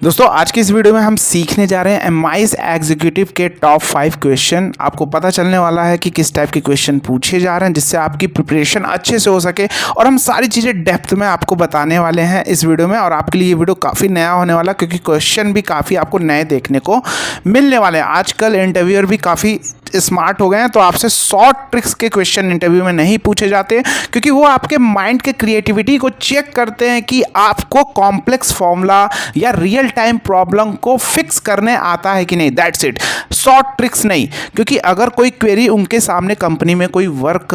दोस्तों आज की इस वीडियो में हम सीखने जा रहे हैं एमआईएस एग्जीक्यूटिव के टॉप 5 क्वेश्चन। आपको पता चलने वाला है कि किस टाइप के क्वेश्चन पूछे जा रहे हैं जिससे आपकी प्रिपरेशन अच्छे से हो सके, और हम सारी चीज़ें डेप्थ में आपको बताने वाले हैं इस वीडियो में। और आपके लिए ये वीडियो काफ़ी नया होने वाला क्योंकि क्वेश्चन भी काफ़ी आपको नए देखने को मिलने वाले हैं। आजकल इंटरव्यूअर भी काफ़ी स्मार्ट हो गए हैं, तो आपसे शॉर्ट ट्रिक्स के क्वेश्चन इंटरव्यू में नहीं पूछे जाते क्योंकि वो आपके माइंड के क्रिएटिविटी को चेक करते हैं कि आपको कॉम्प्लेक्स फॉर्मूला या रियल टाइम प्रॉब्लम को फिक्स करने आता है कि नहीं। दैट्स इट, शॉर्ट ट्रिक्स नहीं। क्योंकि अगर कोई क्वेरी उनके सामने कंपनी में कोई वर्क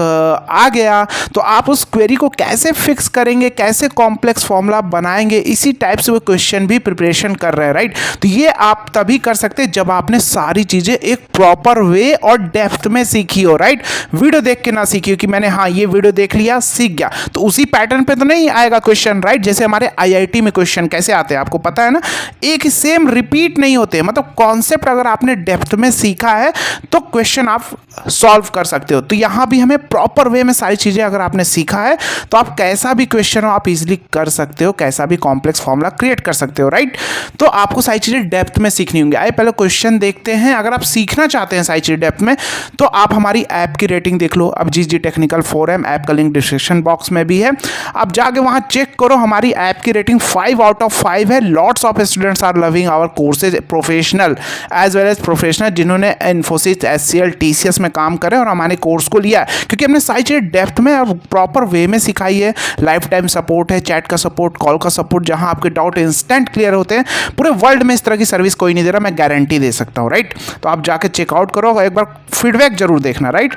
आ गया तो आप उस क्वेरी को कैसे फिक्स करेंगे, कैसे कॉम्प्लेक्स फॉर्मूला बनाएंगे, इसी टाइप से वो क्वेश्चन भी प्रिपरेशन कर रहे हैं, राइट। तो ये आप तभी कर सकते हैं जब आपने सारी चीज़ें एक प्रॉपर वे और डेप्थ में सीखी हो, राइट। वीडियो देख के ना सीखी हो कि मैंने ये वीडियो देख लिया सीख गया, तो उसी पैटर्न पे तो नहीं आएगा क्वेश्चन, राइट। जैसे हमारे आईआईटी में क्वेश्चन कैसे आते हैं आपको पता है ना, एक ही सेम रिपीट नहीं होते। मतलब कॉन्सेप्ट अगर आपने डेप्थ में सीखा है तो क्वेश्चन आप सॉल्व कर सकते हो। तो यहाँ भी हमें प्रॉपर वे में सारी चीज़ें अगर आपने सीखा है तो आप कैसा भी क्वेश्चन हो आप इजीली कर सकते हो, कैसा भी कॉम्प्लेक्स फॉर्मूला क्रिएट कर सकते हो, राइट। तो आपको सारी चीज़ें डेप्थ में सीखनी होंगी। आइए पहले क्वेश्चन देखते हैं। अगर आप सीखना चाहते हैं सारी चीज़ें डेप्थ में तो आप हमारी ऐप की रेटिंग देख लो। अब जी टेक्निकल फोरम ऐप का लिंक डिस्क्रिप्शन बॉक्स में भी है, आप जाके वहाँ चेक करो। हमारी ऐप की रेटिंग 5 आउट ऑफ 5 है। Lots of students are loving our courses, professional as well as professional जिन्होंने इन्फोसिस, एचसीएल, टीसीएस में काम करे और हमारे कोर्स को लिया है क्योंकि हमने सारी चीज़ें डेप्थ में और प्रॉपर वे में सिखाई है। लाइफ टाइम सपोर्ट है, चैट का सपोर्ट, कॉल का सपोर्ट, जहां आपके डाउट इंस्टेंट क्लियर होते हैं। पूरे वर्ल्ड में इस तरह की सर्विस कोई नहीं दे रहा, मैं गारंटी दे सकता हूं, राइट। तो आप जाके चेकआउट करो, एक बार फीडबैक जरूर देखना, राइट।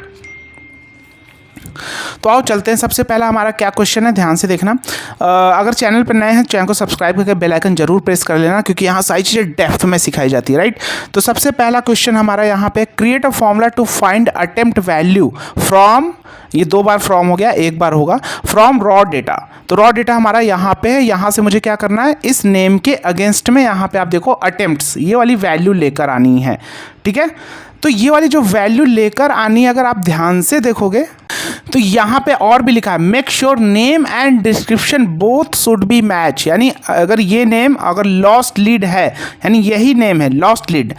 तो आओ चलते हैं। सबसे पहला हमारा क्या क्वेश्चन है, ध्यान से देखना। अगर चैनल पर नए हैं चैनल को सब्सक्राइब करके बेल आइकन जरूर प्रेस कर लेना क्योंकि यहाँ सारी चीज़ें डेप्थ में सिखाई जाती है, राइट। तो सबसे पहला क्वेश्चन हमारा यहाँ पे, create a formula to find attempt value from, ये 2 बार फ्रॉम हो गया, 1 बार होगा, फ्रॉम रॉ डेटा। तो रॉ डेटा हमारा यहाँ पे है, यहाँ से मुझे क्या करना है, इस नेम के अगेंस्ट में यहाँ पे आप देखो अटेम्प्ट्स, ये वाली वैल्यू लेकर आनी है, ठीक है। तो ये वाली जो वैल्यू लेकर आनी है अगर आप ध्यान से देखोगे तो यहाँ पे और भी लिखा है, make sure name and description both should be match. यानी अगर ये नेम अगर लॉस्ट लीड है, यानी यही नेम है लॉस्ट लीड,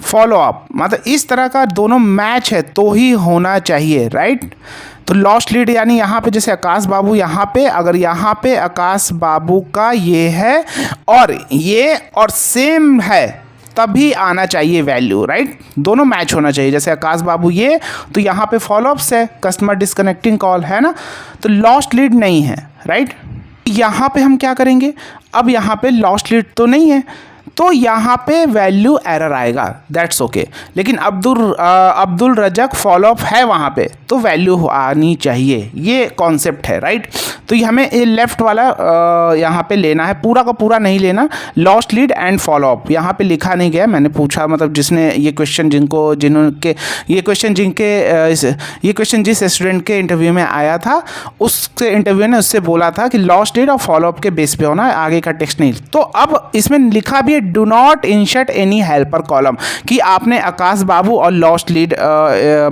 फॉलो अप, मतलब इस तरह का दोनों मैच है तो ही होना चाहिए, राइट। तो लॉस्ट लीड यानी यहाँ पे जैसे आकाश बाबू, यहाँ पे अगर यहाँ पे आकाश बाबू का ये है और ये और सेम है तभी आना चाहिए वैल्यू, राइट। दोनों मैच होना चाहिए। जैसे आकाश बाबू ये, तो यहाँ पे फॉलोअप्स है, कस्टमर डिस्कनेक्टिंग कॉल है ना, तो लॉस्ट लीड नहीं है, राइट। यहाँ पे हम क्या करेंगे, अब यहाँ पे लॉस्ट लीड तो नहीं है तो यहाँ पे वैल्यू एरर आएगा, दैट्स ओके। लेकिन अब्दुल रजक फॉलोअप है वहाँ पे तो वैल्यू आनी चाहिए, ये कॉन्सेप्ट है, राइट। तो ये हमें ये लेफ्ट वाला यहाँ पे लेना है, पूरा का पूरा नहीं लेना। लॉस्ट लीड एंड फॉलोअप यहाँ पे लिखा नहीं गया, मैंने पूछा, मतलब जिसने ये क्वेश्चन ये क्वेश्चन जिस स्टूडेंट के इंटरव्यू में आया था उसके इंटरव्यू ने उससे बोला था कि लॉस्ट लीड और फॉलोअप के बेस पे होना है, आगे का टेक्स्ट नहीं। तो अब इसमें लिखा भी है, do not insert any helper column, कि आपने आकाश बाबू और लॉस्ट लीड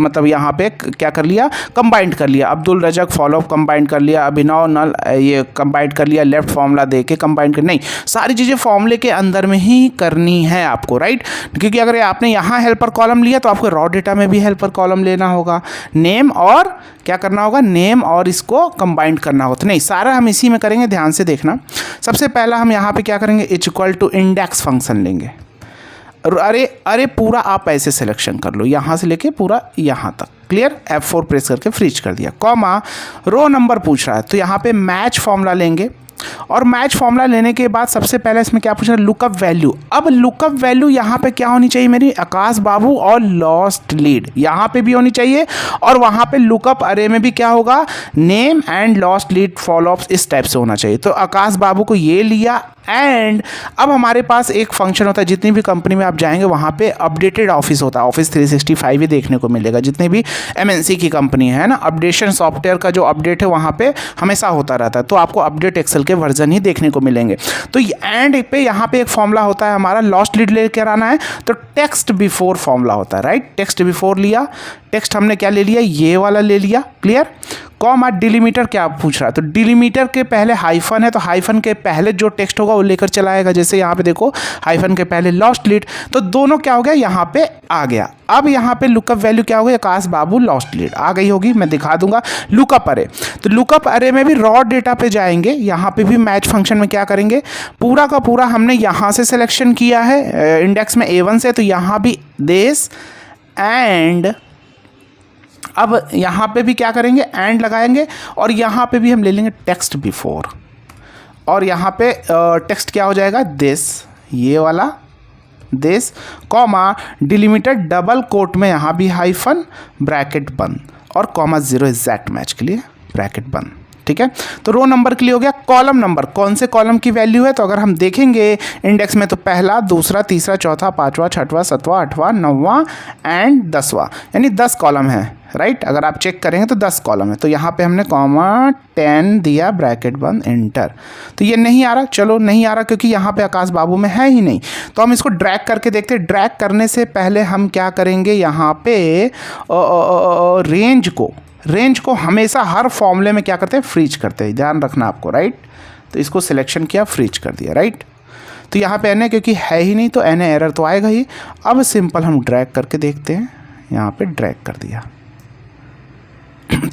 मतलब यहाँ पे क्या कर लिया, कंबाइंड कर लिया। अब्दुल रजक फॉलोअप कंबाइंड कर लिया, अभिनव नल ये कंबाइंड कर लिया, लेफ्ट फॉर्मूला दे के कंबाइंड कर, नहीं, सारी चीज़ें फॉर्मूले के अंदर में ही करनी है आपको, राइट। क्योंकि अगर आपने यहाँ हेल्पर कॉलम लिया तो आपको रॉ डेटा में भी हेल्पर कॉलम लेना होगा, नेम और क्या करना होगा, नेम और इसको कंबाइंड करना होगा। तो नहीं, सारा हम इसी में करेंगे, ध्यान से देखना। सबसे पहला हम यहाँ पे क्या करेंगे, is equal to index function लेंगे। अरे पूरा आप ऐसे सिलेक्शन कर लो, यहाँ से लेके पूरा यहाँ तक, क्लियर। F4 प्रेस करके फ्रीज कर दिया, कॉमा, रो नंबर पूछ रहा है तो यहाँ पे मैच फॉर्मूला लेंगे। और मैच फॉर्मूला लेने के बाद सबसे पहले इसमें क्या पूछ रहा है, लुकअप वैल्यू। अब लुकअप वैल्यू यहाँ पे क्या होनी चाहिए मेरी, आकाश बाबू और लॉस्ट लीड यहाँ पे भी होनी चाहिए, और वहाँ पे लुकअप अरे में भी क्या होगा, name and lost lead follow-ups, इस टाइप से होना चाहिए। तो आकाश बाबू को ये लिया एंड अब हमारे पास एक फंक्शन होता है, जितनी भी कंपनी में आप जाएंगे वहाँ पे अपडेटेड ऑफिस होता है, ऑफिस 365 ही देखने को मिलेगा जितने भी एमएनसी की कंपनी है ना। अपडेशन सॉफ्टवेयर का जो अपडेट है वहाँ पे हमेशा होता रहता है, तो आपको अपडेट एक्सेल के वर्जन ही देखने को मिलेंगे। तो एंड पे यहाँ पे एक फॉर्मूला होता है हमारा, लॉस्ट लीड लेकर आना है तो टेक्स्ट बिफोर फॉर्मूला होता है, राइट। टेक्स्ट बिफोर लिया, टेक्स्ट हमने क्या ले लिया, ये वाला ले लिया, क्लियर, कॉमा डिलीमीटर क्या पूछ रहा है, तो डिलीमीटर के पहले हाइफन है तो हाइफन के पहले जो टेक्स्ट होगा वो लेकर चला आएगा। जैसे यहाँ पे देखो हाइफन के पहले लॉस्ट लीड, तो दोनों क्या हो गया यहाँ पे आ गया। अब यहाँ पे लुकअप वैल्यू क्या हो गई, आकाश बाबू लॉस्ट लीड आ गई होगी, मैं दिखा दूंगा। लुकअप अरे, तो लुकअप अरे में भी रॉ डेटा पे जाएंगे, यहाँ पे भी मैच फंक्शन में क्या करेंगे, पूरा का पूरा हमने यहाँ से सिलेक्शन किया है इंडेक्स में A1 से, तो यहाँ भी देश एंड, अब यहाँ पे भी क्या करेंगे एंड लगाएंगे और यहाँ पे भी हम ले लेंगे टेक्स्ट बिफोर, और यहाँ पे टेक्स्ट क्या हो जाएगा दिस, ये वाला this, comma delimiter double quote में यहाँ भी हाइफन ब्रैकेट बंद और कॉमा 0 एग्जैक्ट मैच के लिए ब्रैकेट बंद। ठीक है, तो रो नंबर के लिए हो गया। कॉलम नंबर, कौन से कॉलम की वैल्यू है, तो अगर हम देखेंगे इंडेक्स में तो पहला, दूसरा, तीसरा, चौथा, पांचवा, छठवां, सातवां, आठवां, नौवां एंड 10वां, यानी 10 कॉलम है। राइट, अगर आप चेक करेंगे तो 10 कॉलम है, तो यहाँ पे हमने कॉमा 10 दिया ब्रैकेट बंद एंटर। तो ये नहीं आ रहा, चलो नहीं आ रहा क्योंकि यहाँ पे आकाश बाबू में है ही नहीं, तो हम इसको ड्रैग करके देखते हैं। ड्रैग करने से पहले हम क्या करेंगे, यहाँ पे रेंज को हमेशा हर फॉर्मूले में क्या करते हैं, फ्रीज करते हैं, ध्यान रखना आपको। राइट, तो इसको सिलेक्शन किया, फ्रीज कर दिया। राइट, तो यहाँ पे एन क्योंकि है ही नहीं तो एन एरर तो आएगा ही। अब सिंपल हम ड्रैग करके देखते हैं, यहाँ पे ड्रैग कर दिया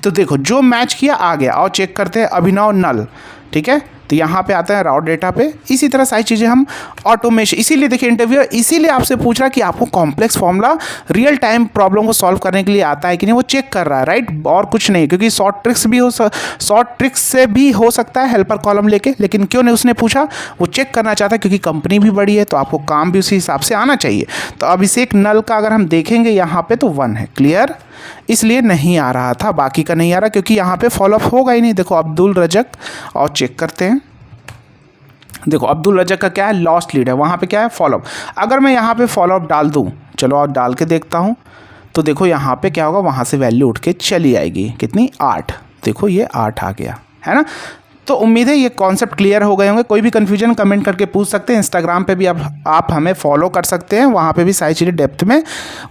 तो देखो जो मैच किया आ गया। और चेक करते हैं अभिनव नल, ठीक है, तो यहाँ पे आता है राव डेटा पे। इसी तरह सारी चीज़ें हम ऑटोमेशन, इसीलिए देखिए इंटरव्यू इसीलिए आपसे पूछ रहा है कि आपको complex formula real time problem को सॉल्व करने के लिए आता है कि नहीं, वो चेक कर रहा है। राइट, और कुछ नहीं, क्योंकि शॉर्ट ट्रिक्स से भी हो सकता है हेल्पर कॉलम लेके, लेकिन क्यों नहीं उसने पूछा, वो चेक करना चाहता है क्योंकि कंपनी भी बड़ी है तो आपको काम भी उसी हिसाब से आना चाहिए। तो अभिषेक नल का अगर हम देखेंगे यहाँ पे तो 1 है, क्लियर, इसलिए नहीं आ रहा था, बाकी का नहीं आ रहा क्योंकि यहाँ पे फॉलोअप होगा ही नहीं। देखो अब्दुल रजक, और चेक करते हैं, देखो अब्दुल रजक का क्या है, लॉस्ट लीड है, वहाँ पे क्या है फॉलोअप। अगर मैं यहाँ पे फॉलोअप डाल दूँ, चलो और डाल के देखता हूँ, तो देखो यहाँ पे क्या होगा, वहाँ से वैल्यू उठ के चली आएगी, कितनी 8, देखो ये 8 आ गया है ना। तो उम्मीद है ये कॉन्सेप्ट क्लियर हो गए होंगे। कोई भी कन्फ्यूजन कमेंट करके पूछ सकते हैं। इंस्टाग्राम पे भी आप हमें फॉलो कर सकते हैं, वहाँ पे भी सारी चीज़ें डेप्थ में,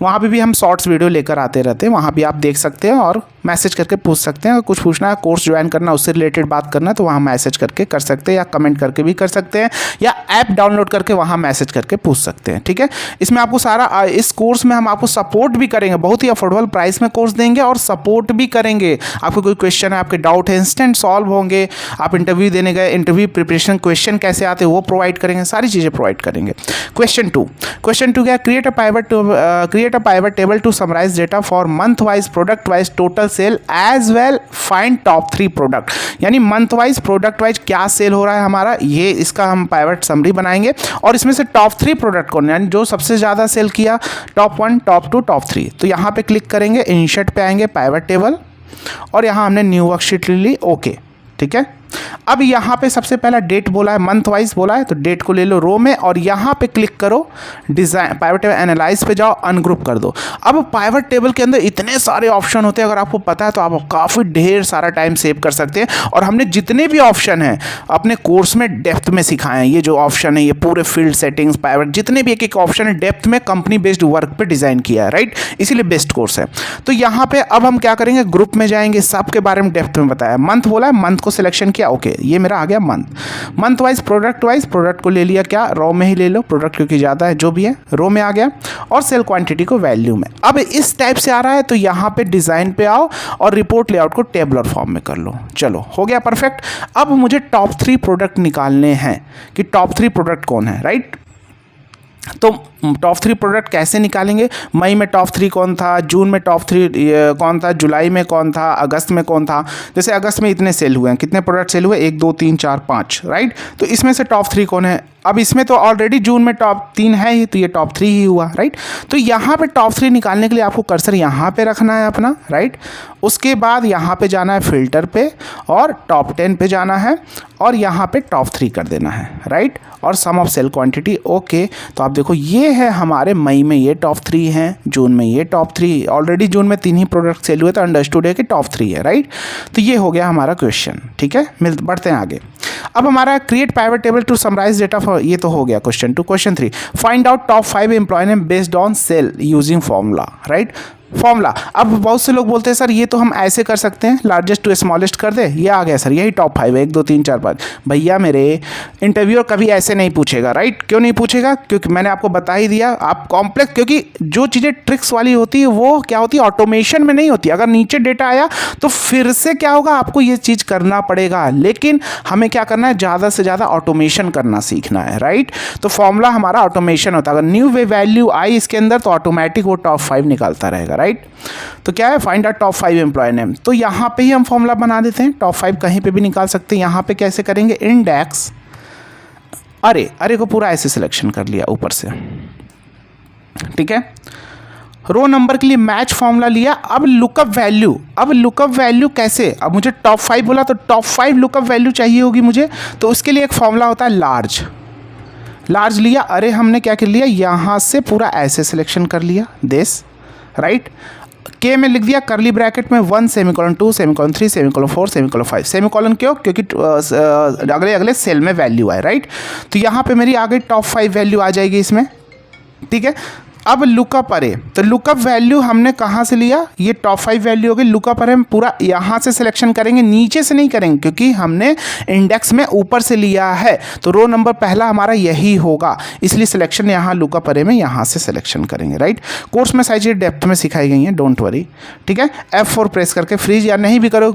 वहाँ पे भी हम शॉर्ट्स वीडियो लेकर आते रहते हैं, वहाँ भी आप देख सकते हैं और मैसेज करके पूछ सकते हैं। अगर कुछ पूछना है, कोर्स ज्वाइन करना, उससे रिलेटेड बात करना है तो वहाँ मैसेज करके कर सकते हैं, या कमेंट करके भी कर सकते हैं, या ऐप डाउनलोड करके वहाँ मैसेज करके पूछ सकते हैं। ठीक है, इसमें आपको सारा, इस कोर्स में हम आपको सपोर्ट भी करेंगे, बहुत ही अफोर्डेबल प्राइस में कोर्स देंगे और सपोर्ट भी करेंगे। आपको कोई क्वेश्चन है, आपके डाउट है, इंस्टेंट सॉल्व होंगे। आप इंटरव्यू देने गए, इंटरव्यू प्रिपरेशन क्वेश्चन कैसे आते हैं वो प्रोवाइड करेंगे, सारी चीज़ें प्रोवाइड करेंगे। क्वेश्चन 2 क्या, create a pivot table to summarise data for month wise, product wise, total sale as well, find top 3 product. यानी मंथ वाइज, प्रोडक्ट वाइज क्या सेल हो रहा है हमारा, ये इसका हम पाइवट समरी बनाएंगे और इसमें से टॉप 3 प्रोडक्ट कौन, यानी जो सबसे ज़्यादा सेल किया, टॉप 1, टॉप 2, टॉप 3। तो यहाँ पे क्लिक करेंगे, इंसर्ट पे आएंगे, पाइवट टेबल, और यहाँ हमने न्यू वर्कशीट ले ली, ओके। ठीक है, अब यहाँ पे सबसे पहला डेट बोला है, मंथ वाइज बोला है, तो डेट को ले लो रो में और यहाँ पे क्लिक करो, डिज़ाइन पाइवट टेबल एनालाइज पे जाओ, अनग्रुप कर दो। अब पाइवट टेबल के अंदर इतने सारे ऑप्शन होते हैं, अगर आपको पता है तो आप काफ़ी ढेर सारा टाइम सेव कर सकते हैं। और हमने जितने भी ऑप्शन हैं अपने कोर्स में डेप्थ में सिखाए हैं। ये जो ऑप्शन है, ये पूरे फील्ड सेटिंग्स, पाइवट, जितने भी एक एक ऑप्शन है डेप्थ में कंपनी बेस्ड वर्क पे डिज़ाइन किया है। राइट, इसीलिए बेस्ट कोर्स है। तो यहाँ पे अब हम क्या करेंगे, ग्रुप में जाएंगे, सबके बारे में डेप्थ में बताया। मंथ बोला है, मंथ को सिलेक्शन किया, ओके, ये मेरा आ गया month wise, product wise, product को ले लिया, क्या रॉ में ही ले लो, प्रोडक्ट क्योंकि ज़्यादा है, जो भी है रो में आ गया, और सेल क्वांटिटी को वैल्यू में। अब इस टाइप से आ रहा है तो यहाँ पे डिज़ाइन पे आओ और रिपोर्ट लेआउट को टेबलर फॉर्म में कर लो। चलो हो गया परफेक्ट। अब मुझे टॉप 3 प्रोडक्ट निकालने हैं कि टॉप 3 प्रोडक्ट कौन है। राइट, तो टॉप 3 प्रोडक्ट कैसे निकालेंगे, मई में टॉप 3 कौन था, जून में टॉप 3 कौन था, जुलाई में कौन था, अगस्त में कौन था। जैसे अगस्त में इतने सेल हुए हैं, कितने प्रोडक्ट सेल हुए, 1 2 3 4 5। राइट, तो इसमें से टॉप 3 कौन है। अब इसमें तो ऑलरेडी जून में टॉप 3 है ही, तो ये टॉप 3 ही हुआ। राइट, तो यहाँ पे टॉप 3 निकालने के लिए आपको कर्सर यहाँ पे रखना है अपना। राइट, उसके बाद यहाँ पे जाना है फिल्टर पे और टॉप 10 पे जाना है और यहाँ पे टॉप 3 कर देना है। राइट, और सम ऑफ सेल क्वांटिटी, ओके। तो आप देखो ये है हमारे मई में ये टॉप 3 हैं, जून में ये टॉप 3, ऑलरेडी जून में 3 ही प्रोडक्ट सेल हुए तो अंडरस्टूड है कि टॉप 3 है। राइट, तो ये हो गया हमारा क्वेश्चन। ठीक है, बढ़ते हैं आगे। अब हमारा create pivot table to summarise data for, ये तो हो गया question 2। Question 3, find out top 5 employee name based on sale using formula. Right, formula. अब बहुत से लोग बोलते हैं सर ये तो हम ऐसे कर सकते हैं, लार्जेस्ट टू स्मॉलेस्ट कर दे, ये आ गया सर, यही टॉप 5 है, 1 2 3 4 5। भैया मेरे इंटरव्यूअर कभी ऐसे नहीं पूछेगा, राइट? क्यों नहीं पूछेगा? क्योंकि मैंने आपको बता ही दिया, आप कॉम्प्लेक्स, क्योंकि जो चीज़ें ट्रिक्स वाली होती है वो क्या होती है, ऑटोमेशन में नहीं होती। अगर नीचे डेटा आया तो फिर से क्या होगा, आपको ये चीज़ करना पड़ेगा, लेकिन हमें क्या करना है, ज़्यादा से ज़्यादा ऑटोमेशन करना सीखना है, राइट? तो फॉर्मूला हमारा ऑटोमेशन होता है। अगर न्यू वैल्यू आई इसके अंदर तो ऑटोमेटिक वो टॉप 5 निकालता रहेगा, राइट? तो क्या है, find out top 5 employee name. तो यहाँ पे ही हम फॉर्मूला बना देते हैं, टॉप 5 कहीं पे भी निकाल सकते हैं। यहाँ पे कैसे करेंगे, इंडेक्स अरे को पूरा ऐसे सिलेक्शन कर लिया ऊपर से, ठीक है। रो नंबर के लिए मैच फॉर्मूला लिया। अब लुकअप वैल्यू कैसे, अब मुझे टॉप 5 बोला तो टॉप 5 लुकअप वैल्यू चाहिए होगी मुझे, तो उसके लिए एक फॉर्मूला होता है लार्ज लिया। अरे हमने क्या कर लिया, यहाँ से पूरा ऐसे सिलेक्शन कर लिया दिस, राइट? के में लिख दिया करली ब्रैकेट में 1 semicolon 2 semicolon 3 semicolon 4 semicolon 5। Semicolon क्यों? क्योंकि अगले सेल में वैल्यू आए, राइट? तो यहाँ पे मेरी आ गई टॉप 5 वैल्यू आ जाएगी इसमें, ठीक है। अब लुकअप अरे, तो लुकअप वैल्यू हमने कहाँ से लिया, ये टॉप 5 वैल्यू हो गई। लुकअप अरे हम पूरा यहाँ से सिलेक्शन करेंगे, नीचे से नहीं करेंगे, क्योंकि हमने इंडेक्स में ऊपर से लिया है, तो रो नंबर पहला हमारा यही होगा, इसलिए सिलेक्शन यहाँ लुकअप अरे में यहाँ से सिलेक्शन करेंगे, राइट? कोर्स में सारी चीज़ें डेप्थ में सिखाई गई हैं, डोंट वरी, ठीक है। F4 प्रेस करके फ्रीज या नहीं भी करो,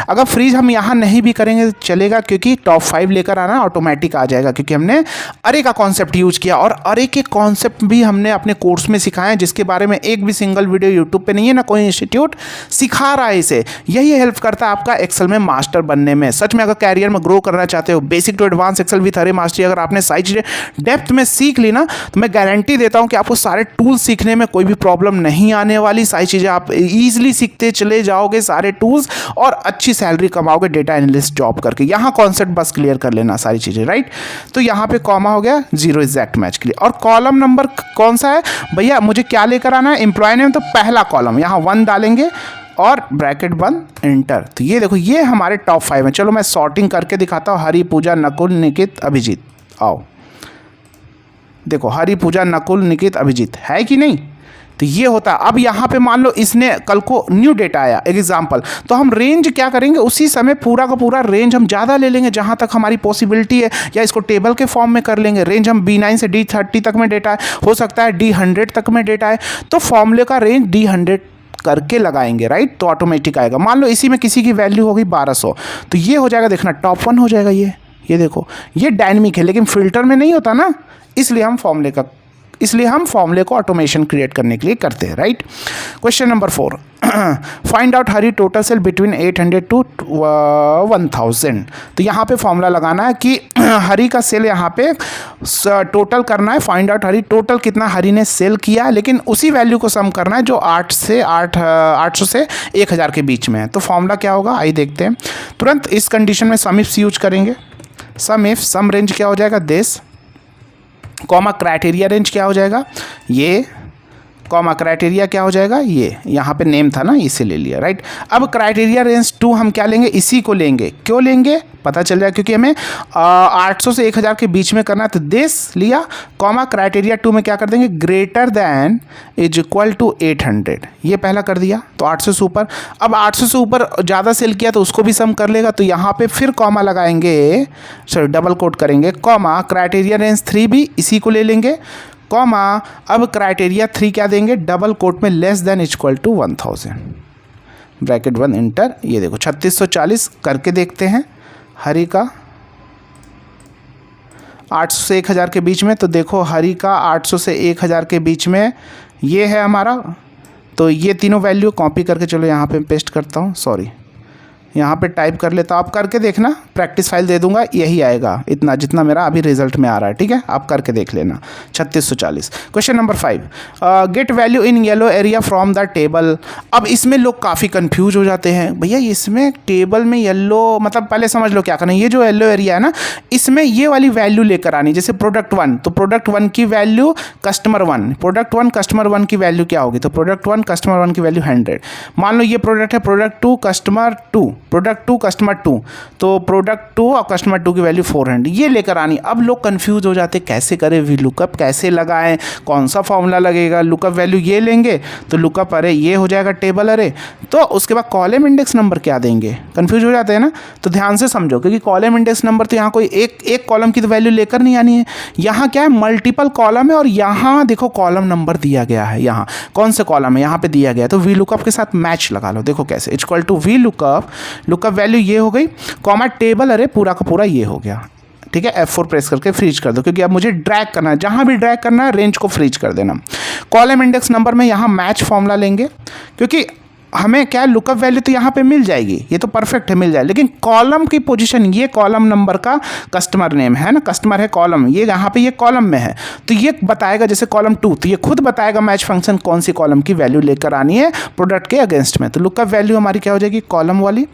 अगर फ्रीज हम यहाँ नहीं भी करेंगे तो चलेगा, क्योंकि टॉप 5 लेकर आना ऑटोमेटिक आ जाएगा, क्योंकि हमने अरे का कॉन्सेप्ट यूज किया, और अरे के कॉन्सेप्ट भी हमने अपने कोर्स में सिखाएं, जिसके बारे में एक भी सिंगल वीडियो यूट्यूब पे नहीं है, ना कोई इंस्टीट्यूट सिखा रहा है इसे। यही हेल्प करता है आपका एक्सेल में मास्टर बनने में। सच में अगर कैरियर में ग्रो करना चाहते हो, basic to advance excel with अरे मास्टरी अगर आपने सारी चीज़ें डेप्थ में सीख ली ना, तो मैं गारंटी देता हूं कि आपको सारे टूल्स सीखने में कोई भी प्रॉब्लम नहीं आने वाली। सारी चीज़ें आप ईजिली सीखते चले जाओगे, सारे टूल्स, और अच्छी सैलरी कमाओगे डेटा एनालिस्ट जॉब करके। यहाँ कॉन्सेप्ट बस क्लियर कर लेना सारी चीज़ें, राइट? तो यहाँ पे कॉमा हो गया, 0 एग्जैक्ट मैच के लिए। और कॉलम नंबर कौन सा है भैया, मुझे क्या लेकर आना है, एम्प्लॉय नेम, तो पहला कॉलम यहाँ 1 डालेंगे और ब्रैकेट बंद, एंटर। तो ये देखो, ये हमारे टॉप 5 हैं। चलो मैं सॉर्टिंग करके दिखाता हूँ, हरी, पूजा, नकुल, निकित, अभिजीत। आओ देखो, हरी, पूजा, नकुल, निकित, अभिजीत है कि नहीं? तो ये होता है। अब यहाँ पे मान लो इसने कल को न्यू डेटा आया, एक एग्जांपल, तो हम रेंज क्या करेंगे, उसी समय पूरा का पूरा रेंज हम ज़्यादा ले लेंगे जहाँ तक हमारी पॉसिबिलिटी है, या इसको टेबल के फॉर्म में कर लेंगे। रेंज हम B9 से D30 तक में डेटा है, हो सकता है D100 तक में डेटा है, तो फॉर्मूले का रेंज D100 करके लगाएंगे, राइट? तो ऑटोमेटिक आएगा। मान लो इसी में किसी की वैल्यू होगी 1200, तो ये हो जाएगा, देखना टॉप 1 हो जाएगा। ये देखो, ये डायनेमिक है, लेकिन फिल्टर में नहीं होता ना, इसलिए हम फॉर्मूले को ऑटोमेशन क्रिएट करने के लिए करते हैं, right? Question number 4, find out हरी टोटल सेल बिटवीन 800 टू 1000। तो यहाँ पे फॉर्मूला लगाना है कि हरी का सेल यहाँ पे टोटल करना है, फाइंड आउट हरी टोटल कितना हरी ने सेल किया है, लेकिन उसी वैल्यू को सम करना है जो 800 से 1000 के बीच में है। तो फॉर्मूला क्या होगा, आइए देखते हैं तुरंत। इस कंडीशन में सम इफ यूज करेंगे। सम रेंज क्या हो जाएगा, दिस, कॉमा क्राइटेरिया रेंज क्या हो जाएगा, ये, कॉमा क्राइटेरिया क्या हो जाएगा, ये। यहाँ पे नेम था ना, इसे ले लिया, राइट? अब क्राइटेरिया रेंज 2 हम क्या लेंगे, इसी को लेंगे। क्यों लेंगे पता चल जाए, क्योंकि हमें 800 से 1000 के बीच में करना है, तो दिस लिया, कॉमा क्राइटेरिया 2 में क्या कर देंगे, greater than is equal to 800, ये पहला कर दिया, तो 800 से ऊपर। अब 800 से ऊपर ज़्यादा सेल किया तो उसको भी सम कर लेगा, तो यहाँ पे फिर कॉमा लगाएंगे, सॉरी डबल कोट करेंगे, कॉमा क्राइटेरिया रेंज 3 भी इसी को ले लेंगे, कॉमा अब क्राइटेरिया 3 क्या देंगे, डबल कोट में less than equal to 1000, bracket 1, enter. ये देखो 3640 करके देखते हैं हरी का 800 से 1000 के बीच में। तो देखो हरी का 800 से 1000 के बीच में ये है हमारा, तो ये तीनों वैल्यू कॉपी करके, चलो यहाँ पे पेस्ट करता हूँ, सॉरी यहाँ पे टाइप कर लेता हूँ, आप करके देखना, प्रैक्टिस फाइल दे दूंगा, यही आएगा इतना जितना मेरा अभी रिजल्ट में आ रहा है, ठीक है? आप करके देख लेना। 3640। Question number 5, get value in yellow area from the table. अब इसमें लोग काफ़ी कंफ्यूज हो जाते हैं, भैया इसमें टेबल में येलो मतलब, पहले समझ लो क्या करना है। ये जो येलो एरिया है ना, इसमें ये वाली वैल्यू लेकर आनी, जैसे प्रोडक्ट 1, तो प्रोडक्ट 1 की वैल्यू कस्टमर 1, प्रोडक्ट 1 कस्टमर 1 की वैल्यू क्या होगी, तो प्रोडक्ट 1 कस्टमर 1 की वैल्यू 100। मान लो ये प्रोडक्ट है product 2 customer 2, product two customer two, तो प्रोडक्ट टू और कस्टमर टू की वैल्यू 400 ये लेकर आनी। अब लोग कंफ्यूज हो जाते कैसे करें, वी लुकअप कैसे लगाएं, कौन सा फॉर्मूला लगेगा, लुकअप वैल्यू ये लेंगे तो लुकअप अरे ये हो जाएगा टेबल अरे, तो उसके बाद कॉलम इंडेक्स नंबर क्या देंगे, कंफ्यूज हो जाते हैं ना। तो ध्यान से समझो क्योंकि कॉलम इंडेक्स नंबर तो यहाँ कोई एक कॉलम की तो वैल्यू लेकर नहीं आनी है, यहाँ क्या है मल्टीपल कॉलम है और यहाँ देखो कॉलम नंबर दिया गया है, यहाँ कौन से कॉलम है यहाँ पे दिया गया है, तो वी लुकअप के साथ मैच लगा लो। देखो कैसे, equal to V lookup, lookup value ये हो गई, कॉमा टेबल अरे पूरा का पूरा ये हो गया, ठीक है। F4 प्रेस करके फ्रीज कर दो क्योंकि अब मुझे ड्रैग करना है, जहाँ भी ड्रैग करना है रेंज को फ्रीज कर देना। कॉलम इंडेक्स नंबर में यहाँ मैच फॉर्मूला लेंगे क्योंकि हमें क्या लुकअप वैल्यू तो यहाँ पे मिल जाएगी, ये तो परफेक्ट है मिल जाए, लेकिन कॉलम की पोजीशन ये कॉलम नंबर का कस्टमर नेम है ना, कस्टमर है कॉलम, ये यहाँ पे ये कॉलम में है तो ये बताएगा जैसे कॉलम टू, तो ये खुद बताएगा मैच फंक्शन कौन सी कॉलम की वैल्यू लेकर आनी है प्रोडक्ट के अगेंस्ट में। तो लुकअप वैल्यू हमारी क्या हो जाएगी कॉलम वाली,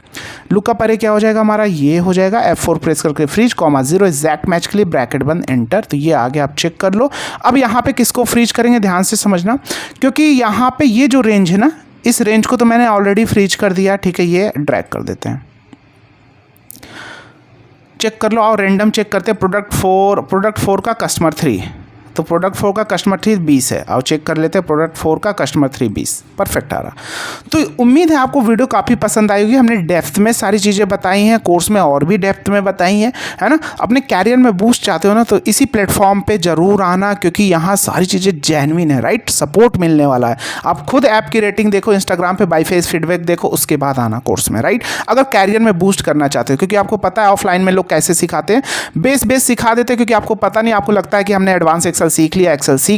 लुकअप अरे क्या हो जाएगा हमारा ये हो जाएगा F4 प्रेस करके फ्रीज कॉमा 0 एग्जैक्ट मैच के लिए ब्रैकेट बंद एंटर, तो ये आगे आप चेक कर लो। अब यहाँ पे किसको फ्रीज करेंगे ध्यान से समझना, क्योंकि यहाँ पे ये जो रेंज है ना इस रेंज को तो मैंने ऑलरेडी फ्रीज कर दिया, ठीक है। ये ड्रैग कर देते हैं, चेक कर लो और रैंडम चेक करते हैं। प्रोडक्ट 4 का कस्टमर 3, तो प्रोडक्ट 4 का कस्टमर 3 20 है, और चेक कर लेते हैं प्रोडक्ट 4 का कस्टमर 3 20, परफेक्ट आ रहा। तो उम्मीद है आपको वीडियो काफ़ी पसंद आई होगी, हमने डेप्थ में सारी चीज़ें बताई हैं, कोर्स में और भी डेप्थ में बताई हैं, है ना। अपने कैरियर में बूस्ट चाहते हो ना तो इसी प्लेटफॉर्म पे ज़रूर आना क्योंकि यहाँ सारी चीज़ें जेन्युइन है, राइट, सपोर्ट मिलने वाला है। आप खुद ऐप की रेटिंग देखो, इंस्टाग्राम पे बाय फेस फीडबैक देखो, उसके बाद आना कोर्स में, राइट। अगर कैरियर में बूस्ट करना चाहते हो, क्योंकि आपको पता है ऑफलाइन में लोग कैसे सिखाते हैं, बेस सिखा देते हैं क्योंकि आपको पता नहीं, आपको लगता है कि हमने एडवांस एक्सेल सीख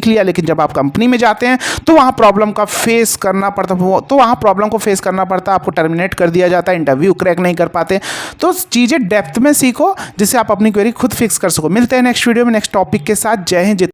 लिया, लेकिन जब आप कंपनी में जाते हैं तो वहां प्रॉब्लम का फेस करना पड़ता है, तो वहां प्रॉब्लम को फेस करना पड़ता है, आपको टर्मिनेट कर दिया जाता है, इंटरव्यू क्रैक नहीं कर पाते। तो चीजें डेप्थ में सीखो जिससे आप अपनी क्वेरी खुद फिक्स कर सको। मिलते हैं नेक्स्ट वीडियो में नेक्स्ट टॉपिक के साथ। जय हिंद।